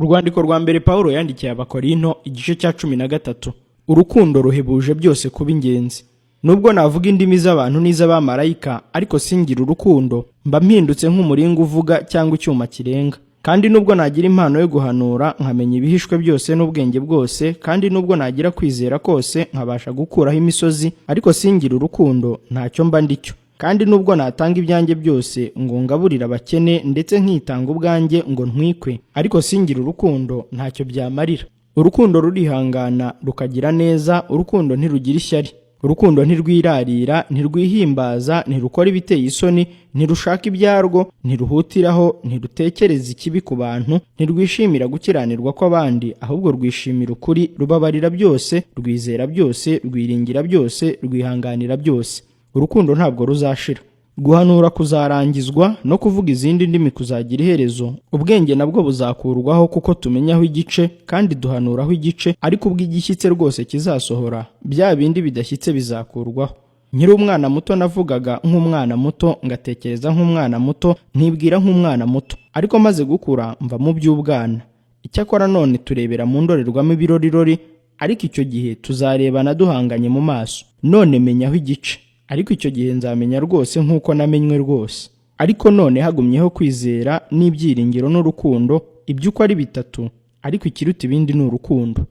Urwandiko rwa mbere Pawulo yandikiye Abakorinto igice cya 13. Urukundo ruhebuje byose kuba ingenzi. Nubwo navuga indimi z'abantu n'iz'abamarayika, ariko singira urukundo, mba mpindutse nk'umuringa uvuga cyangwa icyuma kirenga. Kandi nubwo nagira impano yo guhanura, nkamenya ibihishwe byose n'ubwenge bwose, kandi nubwo nagira kwizera kose, nkabasha gukuraho imisozi, ariko singira urukundo, ntacyo mba ndicyo. Kandi nubwo natanga ibyanjye byose ngo ngaburire abakene ndetse nkitanga ubwanjye ngo ntwikwe, ariko singira urukundo, ntacyo byamarira. Urukundo rurihangana, rukagira neza, urukundo ntirugira ishyari. Urukundo ntirwirarira, ntirwihimbaza, ntirukora ibiteye isoni, ntirushaka ibyarwo, ntiruhutiraho, ntirutekereza ikibi ku bantu, ntirwishimira gukiranirwa kw'abandi, ahubwo rwishimira ukuri, rubabarira byose, rwizera byose, rwiringira byose, rwihanganira byose. Urukundo ntabwo ruzashira. Guhanura kuzarangizwa, no kuvuga izindi ndimi kuzagira iherezo. Ubwenge nabwo buzakurwaho, kuko tumenyaho igice kandi duhanuraho igice, ariko ubwo igishyitse rwose kizasohora, bya bindi bidashyitse bizakurwaho. Nkiri umwana muto navugaga nk'umwana muto, ngatekereza nk'umwana muto, nkibwira nk'umwana muto. Ariko maze gukura mva mu by'ubwana. Icyakora none turebera mu ndorerwamo ibirorirori, ariko icyo gihe tuzarebana duhanganye mu maso. None menyaho igice, ariko icyo gihe nzamenya rwose nk'uko namenywe rwose. Ariko none hagumyeho kwizera n'ibyiringiro n'urukundo, ibyo uko ari bitatu, ariko ikiruta ibindi ni urukundo.